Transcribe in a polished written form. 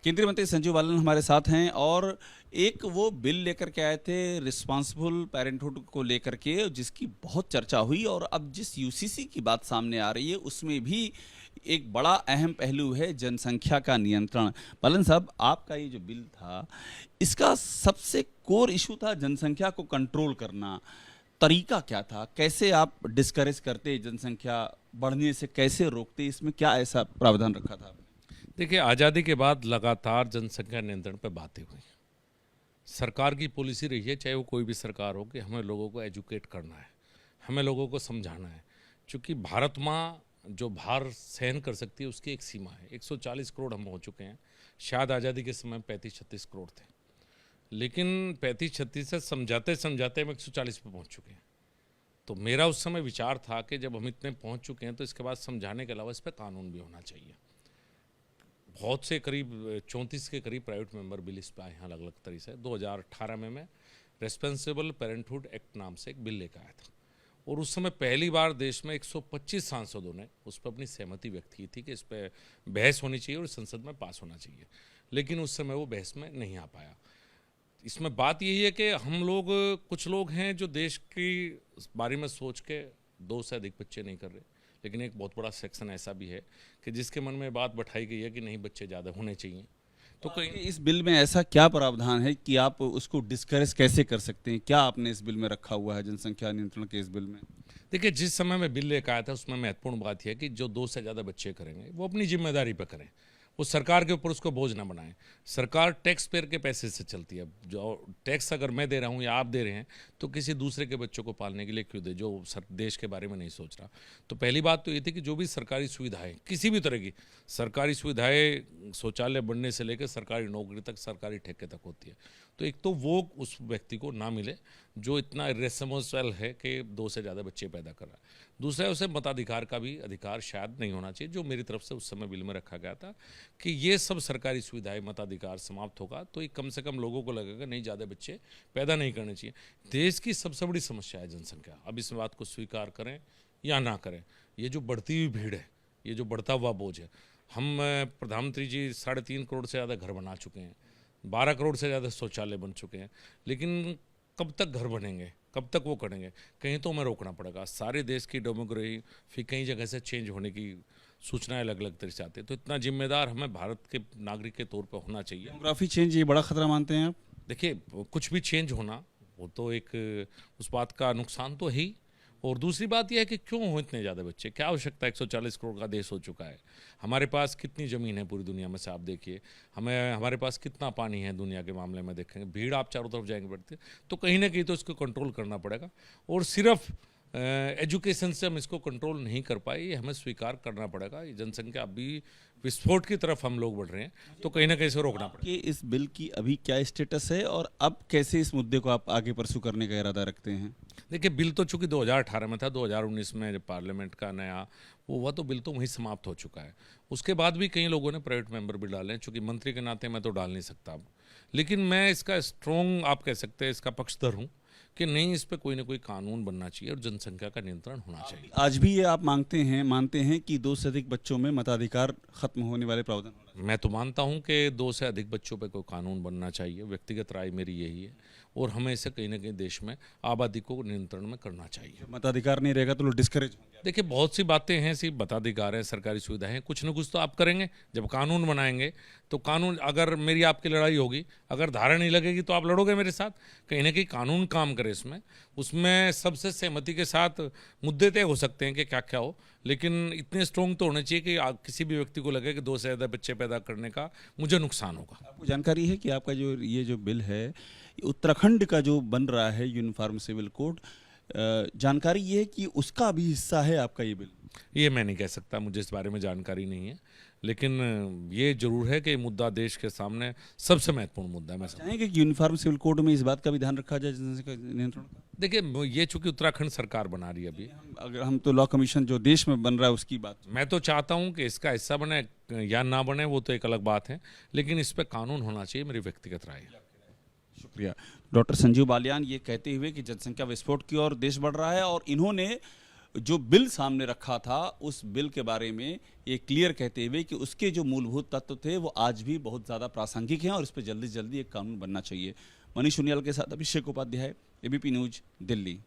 केंद्रीय मंत्री संजीव बालियान हमारे साथ हैं और एक वो बिल लेकर के आए थे रिस्पांसिबल पेरेंटहुड को लेकर के, जिसकी बहुत चर्चा हुई। और अब जिस यूसीसी की बात सामने आ रही है उसमें भी एक बड़ा अहम पहलू है जनसंख्या का नियंत्रण। बालियान साहब, आपका ये जो बिल था इसका सबसे कोर इशू था जनसंख्या को कंट्रोल करना। तरीका क्या था, कैसे आप डिस्करेज करते जनसंख्या बढ़ने से, कैसे रोकते, इसमें क्या ऐसा प्रावधान रखा था? देखिए, आज़ादी के बाद लगातार जनसंख्या नियंत्रण पर बातें हुई। सरकार की पॉलिसी रही है, चाहे वो कोई भी सरकार हो, कि हमें लोगों को एजुकेट करना है, हमें लोगों को समझाना है। क्योंकि भारत माँ जो भार सहन कर सकती है उसकी एक सीमा है। 140 करोड़ हम हो चुके हैं। शायद आज़ादी के समय 35-36 करोड़ थे, लेकिन 35-36 से समझाते समझाते हम 140 पे पहुँच चुके हैं। तो मेरा उस समय विचार था कि जब हम इतने पहुँच चुके हैं तो इसके बाद समझाने के अलावा इस पर कानून भी होना चाहिए। बहुत से करीब 34 के करीब प्राइवेट मेंबर बिल इस पर आए हैं अलग अलग तरीके से। 2018 में मैं रेस्पॉन्सिबल पेरेंटहुड एक्ट नाम से एक बिल लेकर आया था, और उस समय पहली बार देश में 125 सांसदों ने उस पर अपनी सहमति व्यक्त की थी कि इस पर बहस होनी चाहिए और संसद में पास होना चाहिए। लेकिन उस समय वो बहस में नहीं आ पाया। इसमें बात यही है कि हम लोग, कुछ लोग हैं जो देश की बारे में सोच के 2 से अधिक बच्चे नहीं कर रहे, लेकिन एक बहुत बड़ा सेक्शन ऐसा भी है कि जिसके मन में बात बैठाई गई है कि नहीं, बच्चे ज़्यादा होने चाहिए। तो कहीं इस बिल में ऐसा क्या प्रावधान है कि आप उसको डिस्करेज कैसे कर सकते हैं? क्या आपने इस बिल में रखा हुआ है जनसंख्या नियंत्रण के इस बिल में? देखिए, जिस समय मैं बिल लेकर आया था उसमें महत्वपूर्ण बात यह है कि जो 2 से ज़्यादा बच्चे करेंगे वो अपनी जिम्मेदारी पर करें, वो सरकार के ऊपर उसको बोझ ना बनाएं। सरकार टैक्स पेयर के पैसे से चलती है। जो टैक्स अगर मैं दे रहा हूँ या आप दे रहे हैं तो किसी दूसरे के बच्चों को पालने के लिए क्यों दे, जो देश के बारे में नहीं सोच रहा। तो पहली बात तो ये थी कि जो भी सरकारी सुविधाएं, किसी भी तरह की सरकारी सुविधाएं, शौचालय बनने से लेकर सरकारी नौकरी तक, सरकारी ठेके तक होती है, तो एक तो वो उस व्यक्ति को ना मिले जो इतना इरेस्पॉन्सिबल है कि 2 से ज़्यादा बच्चे पैदा कर रहा है। दूसरा, उसे मताधिकार का भी अधिकार शायद नहीं होना चाहिए, जो मेरी तरफ से उस समय बिल में रखा गया था कि ये सब सरकारी सुविधाएं, मताधिकार समाप्त होगा तो ये कम से कम लोगों को लगेगा नहीं, ज़्यादा बच्चे पैदा नहीं करने चाहिए। देश की सबसे बड़ी समस्या है जनसंख्या। अब इस बात को स्वीकार करें या ना करें, ये जो बढ़ती हुई भीड़ है, ये जो बढ़ता हुआ बोझ है। हम प्रधानमंत्री जी 3.5 करोड़ से ज़्यादा घर बना चुके हैं, 12 करोड़ से ज़्यादा शौचालय बन चुके हैं, लेकिन कब तक घर बनेंगे, कब तक वो करेंगे? कहीं तो हमें रोकना पड़ेगा। सारे देश की डेमोग्राफी कई जगह से चेंज होने की सूचनाएं अलग अलग तरह से आती है, तो इतना जिम्मेदार हमें भारत के नागरिक के तौर पर होना चाहिए। डेमोग्राफी चेंज ये बड़ा खतरा मानते हैं आप? देखिए, कुछ भी चेंज होना वो तो एक उस बात का नुकसान तो है ही, और दूसरी बात यह है कि क्यों हो इतने ज़्यादा बच्चे, क्या आवश्यकता है? 140 करोड़ का देश हो चुका है। हमारे पास कितनी ज़मीन है पूरी दुनिया में से, आप देखिए। हमारे पास कितना पानी है दुनिया के मामले में देखेंगे, भीड़ आप चारों तरफ जाएंगे बढ़ते, तो कहीं ना कहीं तो इसको कंट्रोल करना पड़ेगा। और सिर्फ एजुकेशन से हम इसको कंट्रोल नहीं कर पाए, ये हमें स्वीकार करना पड़ेगा। ये जनसंख्या अभी विस्फोट की तरफ हम लोग बढ़ रहे हैं, तो कहीं ना कहीं से रोकना पड़ेगा। कि इस बिल की अभी क्या स्टेटस है और अब कैसे इस मुद्दे को आप आगे परसू करने का इरादा रखते हैं? देखिए, बिल तो चूंकि 2018 में था, 2019 में जब पार्लियामेंट का नया वो हुआ तो बिल तो वहीं समाप्त हो चुका है। उसके बाद भी कई लोगों ने प्राइवेट मेंबर बिल डाले हैं, चूंकि मंत्री के नाते मैं तो डाल नहीं सकता अब, लेकिन मैं इसका स्ट्रॉन्ग, आप कह सकते हैं, इसका पक्षधर हूँ कि नहीं, इस पर कोई ना कोई कानून बनना चाहिए और जनसंख्या का नियंत्रण होना चाहिए। आज भी ये आप मानते हैं कि 2 से अधिक बच्चों में मताधिकार खत्म होने वाले प्रावधान होना चाहिए? मैं तो मानता हूं कि 2 से अधिक बच्चों पे कोई कानून बनना चाहिए। व्यक्तिगत राय मेरी यही है, और हमें इसे कहीं ना कहीं देश में आबादी को नियंत्रण में करना चाहिए। मताधिकार नहीं रहेगा तो लोग डिस्करेज होंगे। देखिए, बहुत सी बातें हैं, सिर्फ मताधिकार है, सरकारी सुविधाएं हैं, कुछ ना कुछ तो आप करेंगे। जब कानून बनाएंगे तो कानून, अगर मेरी आपकी लड़ाई होगी, अगर धारा नहीं लगेगी तो आप लड़ोगे मेरे साथ। कहीं ना कहीं कानून काम करे इसमें, उसमें सबसे सहमति के साथ मुद्दे तय हो सकते हैं कि क्या क्या हो, लेकिन इतने स्ट्रॉन्ग तो होने चाहिए कि किसी भी व्यक्ति को लगे कि 2 से ज़्यादा बच्चे पैदा करने का मुझे नुकसान होगा। आपको जानकारी है कि आपका जो बिल है, उत्तराखंड का जो बन रहा है यूनिफॉर्म सिविल कोड, जानकारी ये है कि उसका भी हिस्सा है आपका ये बिल? ये मैं नहीं कह सकता, मुझे इस बारे में जानकारी नहीं है, लेकिन ये जरूर है कि मुद्दा देश के सामने सबसे महत्वपूर्ण मुद्दा है। मैं चाहेंगे कि यूनिफॉर्म सिविल कोड में इस बात का भी ध्यान रखा जाए, जनसंख्या नियंत्रण का? देखिए, ये चूंकि उत्तराखंड सरकार बना रही है अभी, अगर हम तो लॉ कमीशन जो देश में बन रहा है उसकी बात, मैं तो चाहता हूं कि इसका हिस्सा बने या ना बने वो तो एक अलग बात है, लेकिन इस पर कानून होना चाहिए, मेरी व्यक्तिगत राय है। शुक्रिया। डॉक्टर संजीव बालियान ये कहते हुए कि जनसंख्या विस्फोट की ओर देश बढ़ रहा है, और इन्होंने जो बिल सामने रखा था उस बिल के बारे में ये क्लियर कहते हुए कि उसके जो मूलभूत तत्व थे वो आज भी बहुत ज़्यादा प्रासंगिक हैं और इस पर जल्दी से जल्दी एक कानून बनना चाहिए। मनीष उनियाल के साथ अभिषेक उपाध्याय, एबीपी न्यूज़, दिल्ली।